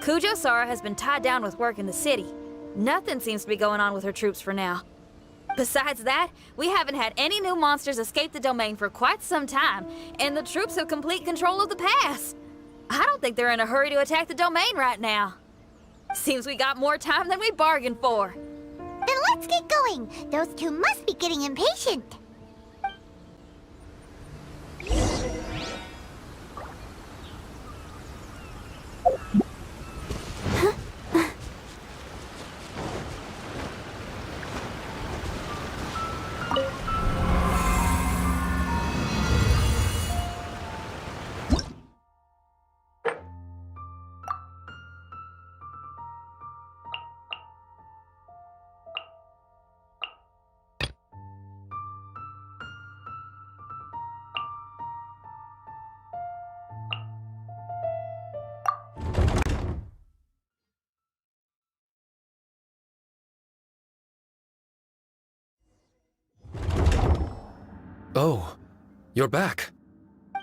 Kujo-Sara has been tied down with work in the city. Nothing seems to be going on with her troops for now. Besides that, we haven't had any new monsters escape the domain for quite some time, and the troops have complete control of the pass. I don't think they're in a hurry to attack the domain right now. Seems we got more time than we bargained for. Then let's get going. Those two must be getting impatient. Oh, you're back.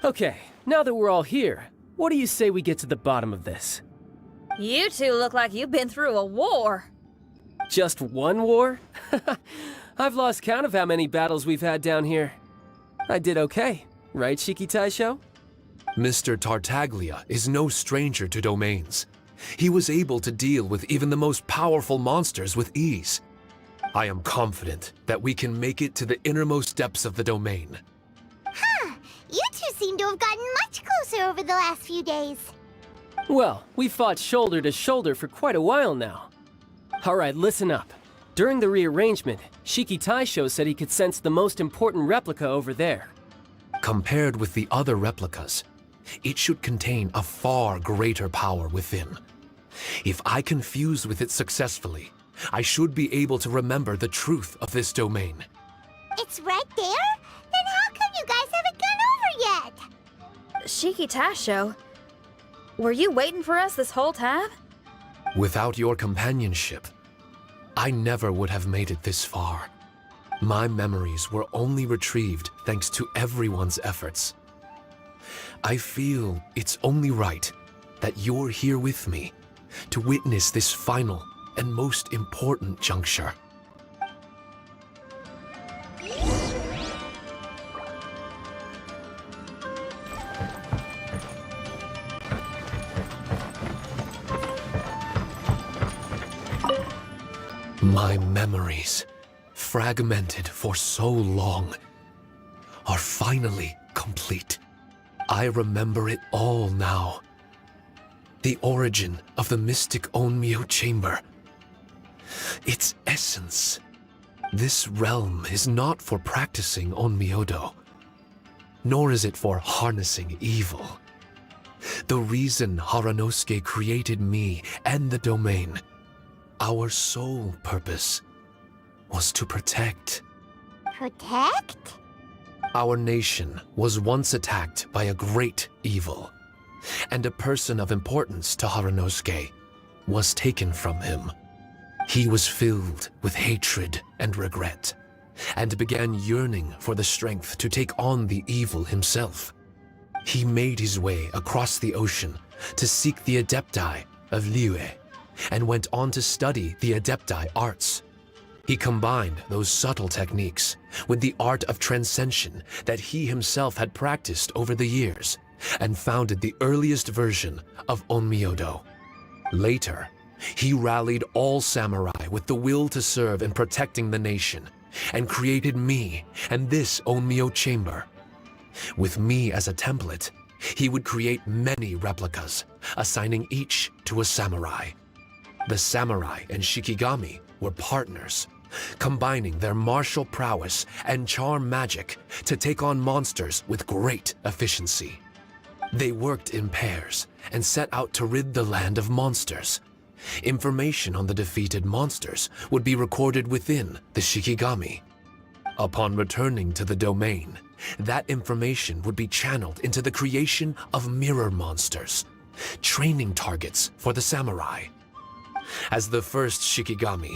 Okay, now that we're all here, what do you say we get to the bottom of this? You two look like you've been through a war. Just one war? I've lost count of how many battles we've had down here. I did okay, right, Shiki Taisho? Mr. Tartaglia is no stranger to domains. He was able to deal with even the most powerful monsters with ease. I am confident that we can make it to the innermost depths of the domain. Huh. You two seem to have gotten much closer over the last few days. Well, we fought shoulder to shoulder for quite a while now. Alright, listen up. During the rearrangement, Shiki Taisho said he could sense the most important replica over there. Compared with the other replicas, it should contain a far greater power within. If I can fuse with it successfully, I should be able to remember the truth of this domain. It's right there? Then how come you guys haven't gone over yet? Shiki Taisho, were you waiting for us this whole time? Without your companionship, I never would have made it this far. My memories were only retrieved thanks to everyone's efforts. I feel it's only right that you're here with me to witness this final and most important juncture. My memories, fragmented for so long, are finally complete. I remember it all now. The origin of the Mystic Onmyou Chamber. Its essence. This realm is not for practicing Onmyodo, nor is it for harnessing evil. The reason Harunosuke created me and the domain, our sole purpose, was to protect. Protect? Our nation was once attacked by a great evil, and a person of importance to Harunosuke was taken from him. He was filled with hatred and regret, and began yearning for the strength to take on the evil himself. He made his way across the ocean to seek the Adepti of Liyue, and went on to study the Adepti arts. He combined those subtle techniques with the art of transcension that he himself had practiced over the years, and founded the earliest version of Onmyodo. Later, he rallied all samurai with the will to serve in protecting the nation, and created me and this Onmyou Chamber. With me as a template, he would create many replicas, assigning each to a samurai. The samurai and Shikigami were partners, combining their martial prowess and charm magic to take on monsters with great efficiency. They worked in pairs and set out to rid the land of monsters. Information on the defeated monsters would be recorded within the Shikigami. Upon returning to the domain, that information would be channeled into the creation of mirror monsters, training targets for the samurai. As the first Shikigami,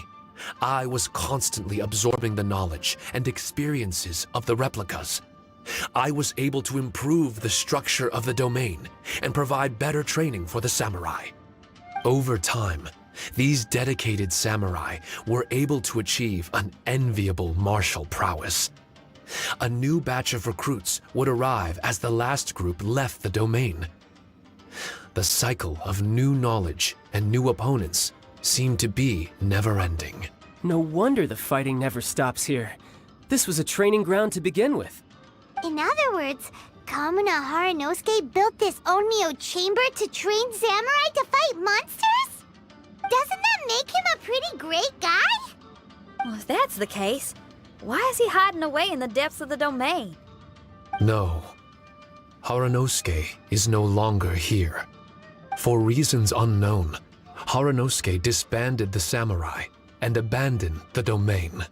I was constantly absorbing the knowledge and experiences of the replicas. I was able to improve the structure of the domain and provide better training for the samurai. Over time, these dedicated samurai were able to achieve an enviable martial prowess. A new batch of recruits would arrive as the last group left the domain. The cycle of new knowledge and new opponents seemed to be never-ending. No wonder the fighting never stops here. This was a training ground to begin with. In other words, Kamuna Harunosuke built this Onmyou Chamber to train samurai to fight monsters? Doesn't that make him a pretty great guy? Well, if that's the case, why is he hiding away in the depths of the domain? No. Harunosuke is no longer here. For reasons unknown, Harunosuke disbanded the samurai and abandoned the domain.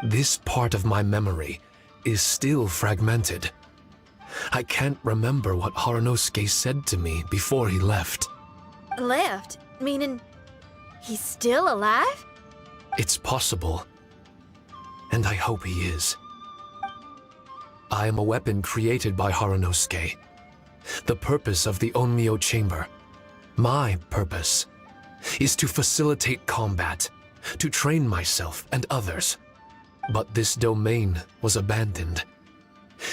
This part of my memory is still fragmented. I can't remember what Harunosuke said to me before he left. Left? Meaning he's still alive? It's possible, and I hope he is. I am a weapon created by Harunosuke. The purpose of the Onmyou Chamber, my purpose, is to facilitate combat, to train myself and others. But this domain was abandoned.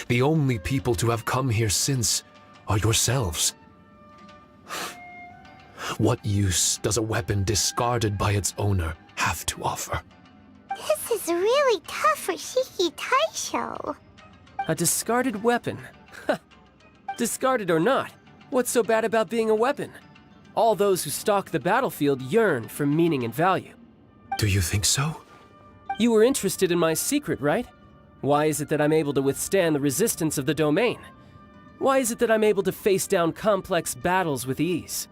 The only people to have come here since are yourselves. What use does a weapon discarded by its owner have to offer? This is really tough for Shiki Taisho. A discarded weapon. Discarded or not, what's so bad about being a weapon? All those who stalk the battlefield yearn for meaning and value. Do you think so? You were interested in my secret, right? Why is it that I'm able to withstand the resistance of the domain? Why is it that I'm able to face down complex battles with ease?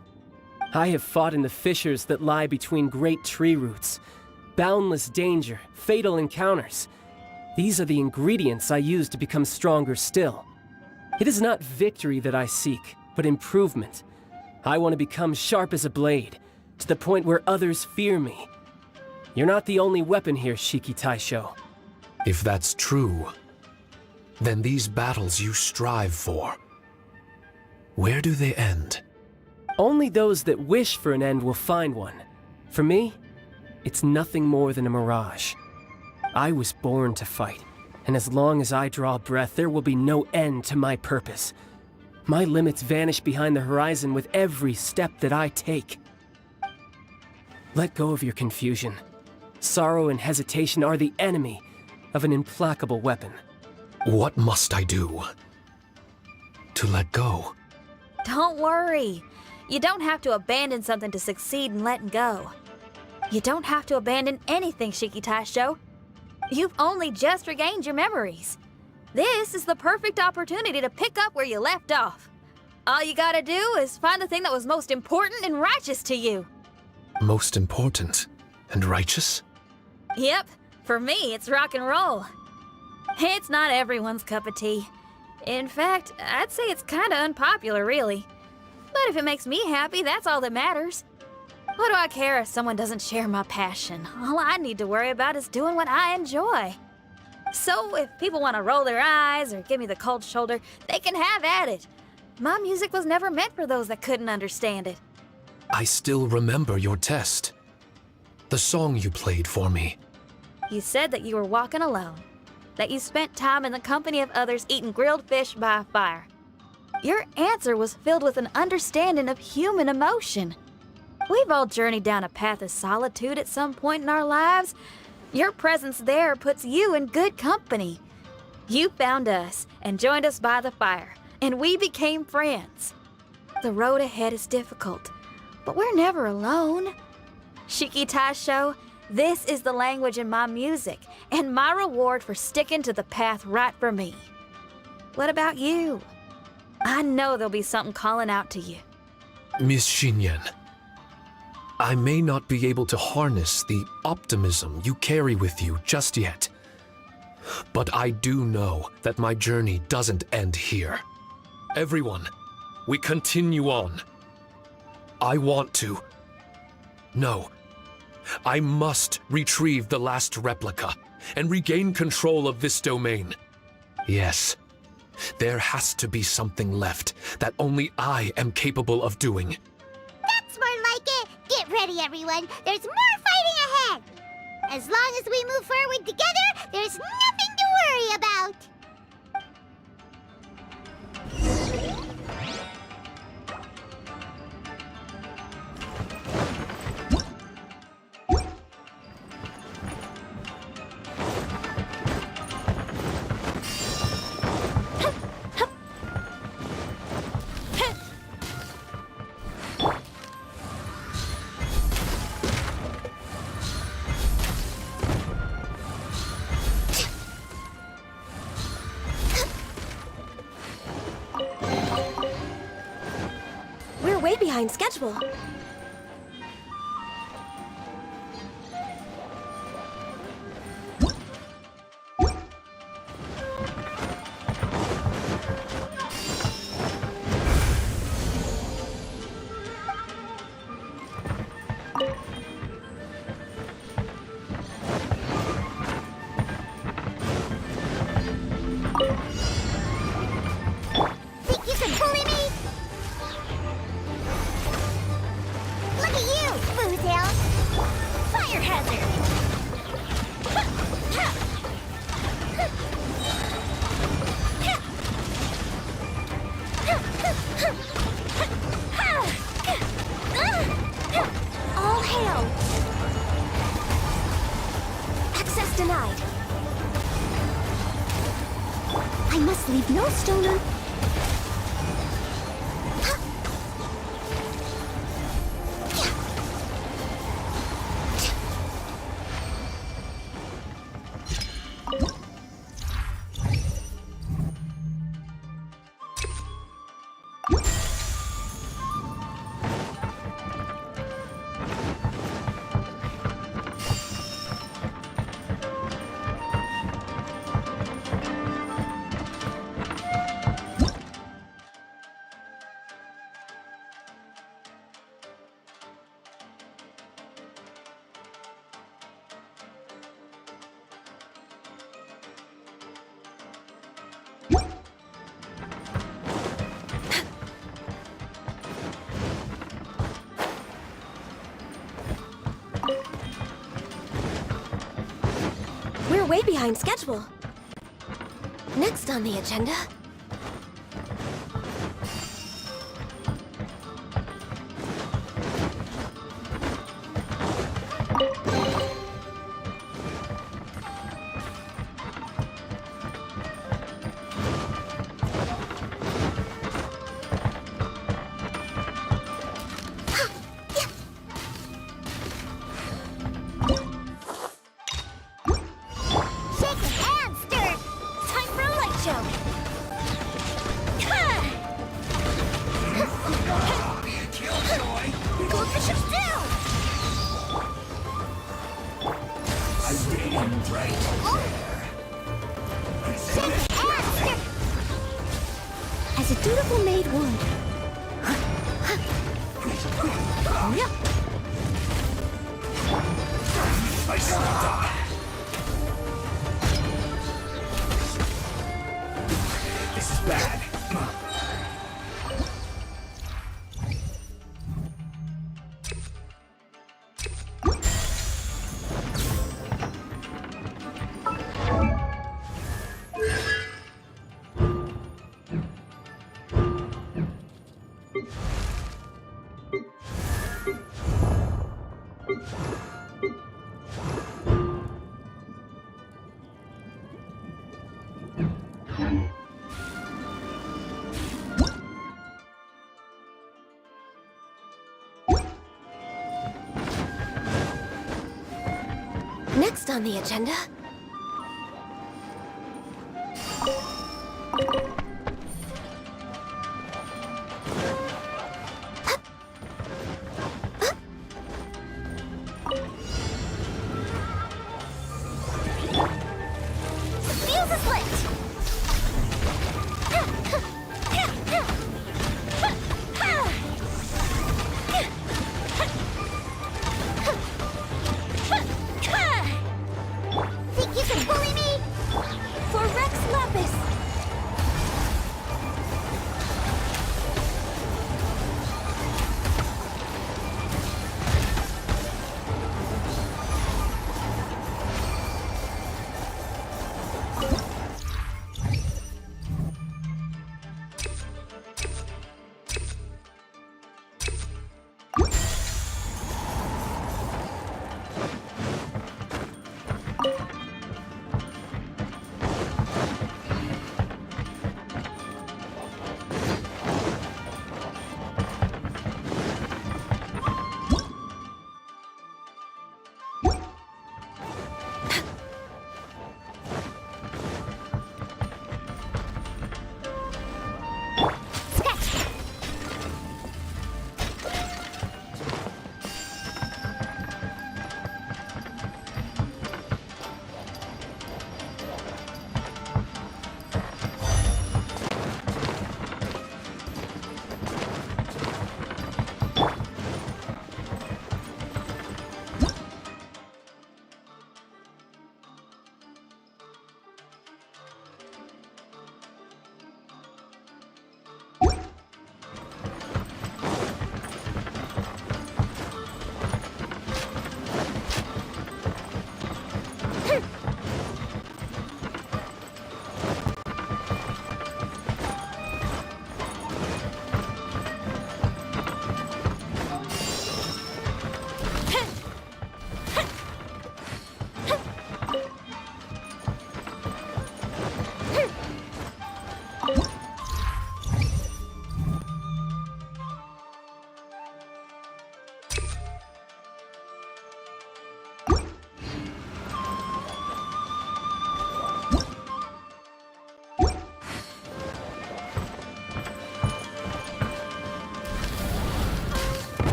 I have fought in the fissures that lie between great tree roots. Boundless danger, fatal encounters. These are the ingredients I use to become stronger still. It is not victory that I seek, but improvement. I want to become sharp as a blade, to the point where others fear me. You're not the only weapon here, Shiki Taisho. If that's true, then these battles you strive for, where do they end? Only those that wish for an end will find one. For me, it's nothing more than a mirage. I was born to fight, and as long as I draw breath, there will be no end to my purpose. My limits vanish behind the horizon with every step that I take. Let go of your confusion. Sorrow and hesitation are the enemy of an implacable weapon. What must I do to let go? Don't worry. You don't have to abandon something to succeed in letting go. You don't have to abandon anything, Shiki Taisho. You've only just regained your memories. This is the perfect opportunity to pick up where you left off. All you gotta do is find the thing that was most important and righteous to you. Most important and righteous? Yep, for me, it's rock and roll. It's not everyone's cup of tea. In fact, I'd say it's kinda unpopular, really. But if it makes me happy, that's all that matters. What do I care if someone doesn't share my passion? All I need to worry about is doing what I enjoy. So if people want to roll their eyes or give me the cold shoulder, they can have at it. My music was never meant for those that couldn't understand it. I still remember your test. The song you played for me. You said that you were walking alone, that you spent time in the company of others eating grilled fish by a fire. Your answer was filled with an understanding of human emotion. We've all journeyed down a path of solitude at some point in our lives. Your presence there puts you in good company. You found us and joined us by the fire, and we became friends. The road ahead is difficult, but we're never alone. Shiki Taisho, this is the language in my music, and my reward for sticking to the path right for me. What about you? I know there'll be something calling out to you. Miss Shinyan, I may not be able to harness the optimism you carry with you just yet. But I do know that my journey doesn't end here. Everyone, we continue on. I want to. No. I must retrieve the last replica and regain control of this domain. Yes. There has to be something left that only I am capable of doing. That's more like it. Get ready, everyone. There's more fighting ahead. As long as we move forward together, there's nothing to worry about. We're way behind schedule. Think you can bully me? Look at you, Foozle! Fire hazard! All hail! Access denied. I must leave no stone un- We're way behind schedule. Next on the agenda. Shake your hands, stir! Time for a light show! Goldfishers down! Shake your hands, stir! As a dutiful maid would. This is bad. Next on the agenda. The fuse is lit!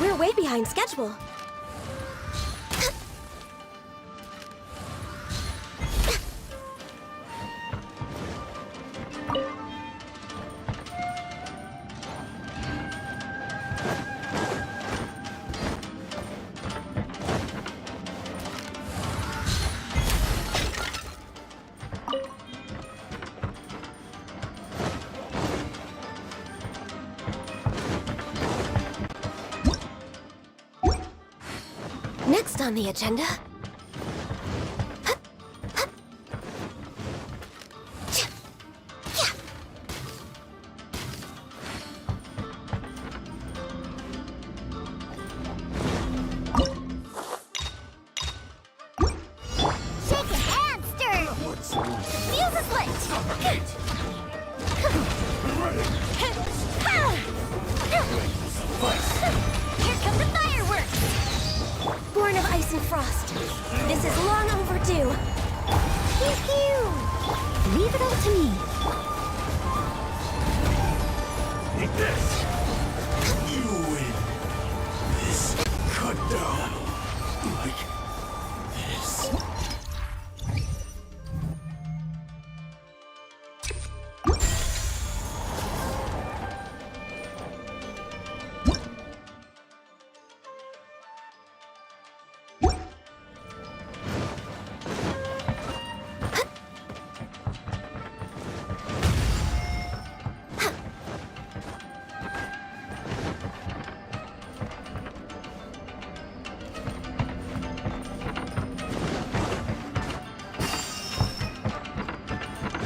We're way behind schedule. Next on the agenda... Here come the fireworks! Born of ice and frost. This is long overdue. Pew pew! Leave it all to me. Take this! You win! This cut down like this.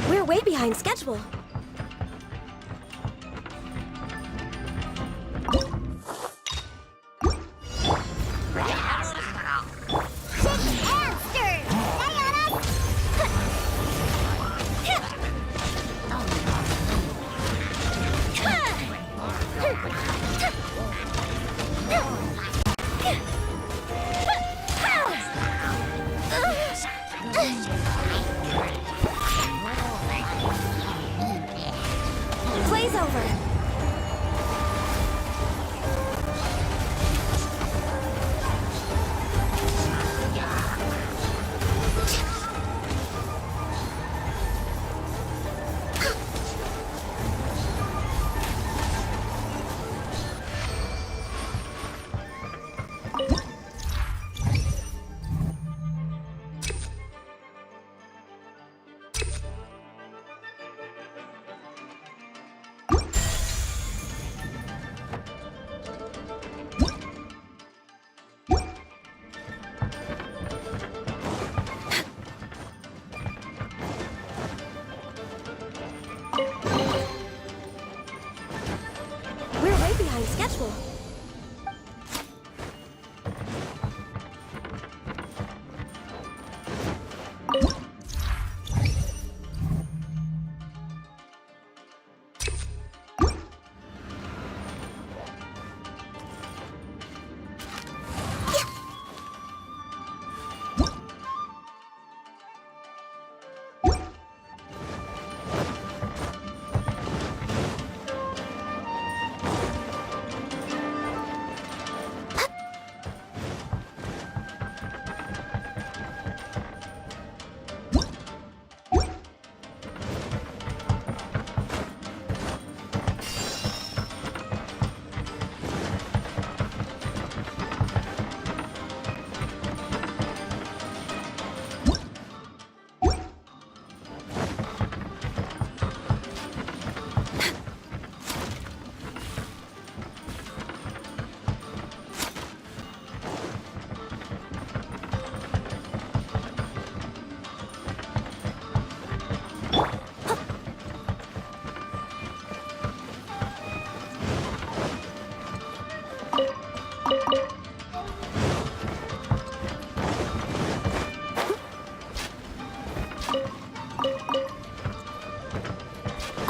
We're way behind schedule. Play's over. We're way behind schedule.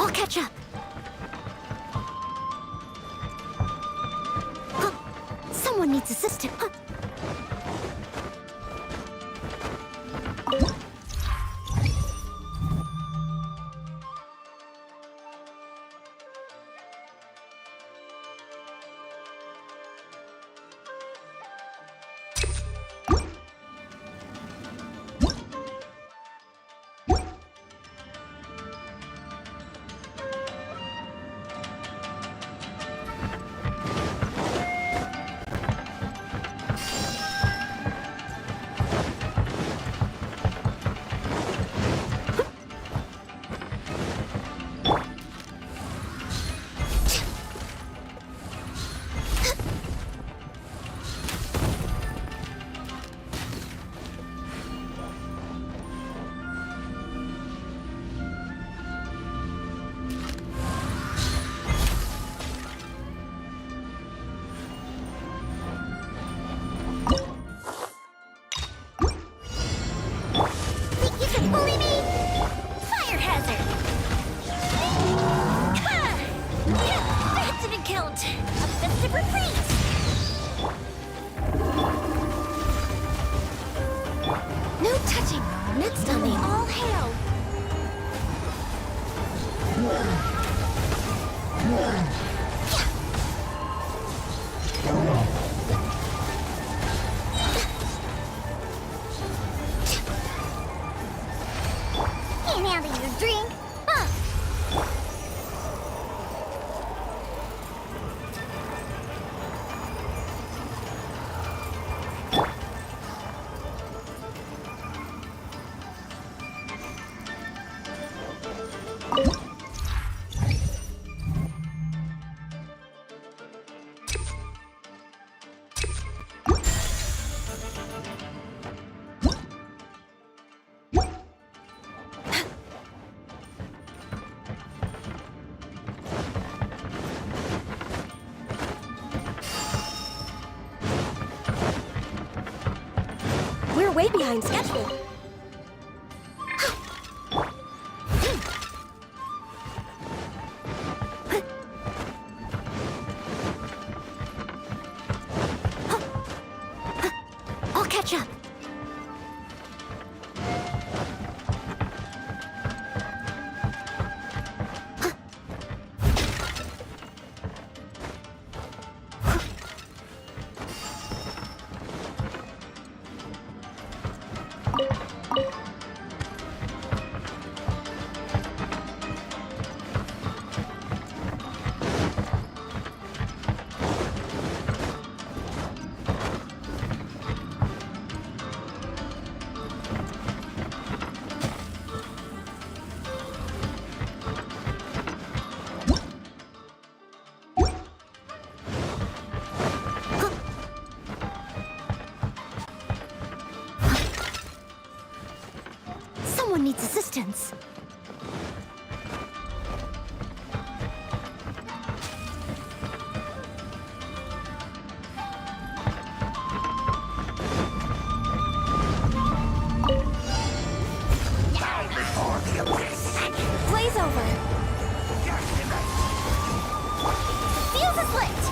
I'll catch up. Someone needs assistance. Bully me! Fire hazard! That didn't count! Offensive retreat! No touching! Next on the all hail! your drink. Huh. We're way behind schedule. I'll catch up. Someone needs assistance. Blaze over. Fuse is lit.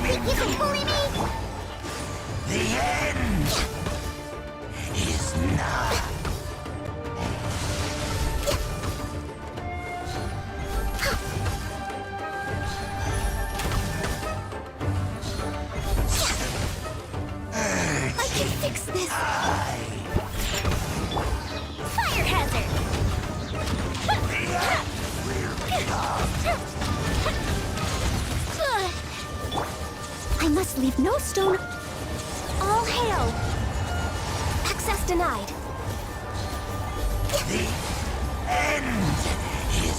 Think you can bully me? The end is nigh. I can fix this. Fire hazard. I must leave no stone. All hail. Access denied. The end is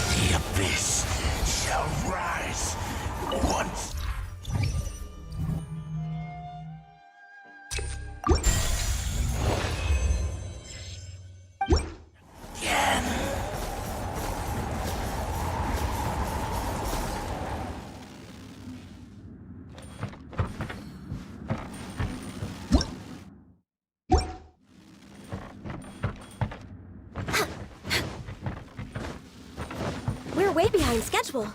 the abyss shall rise once. Again. We're way behind schedule.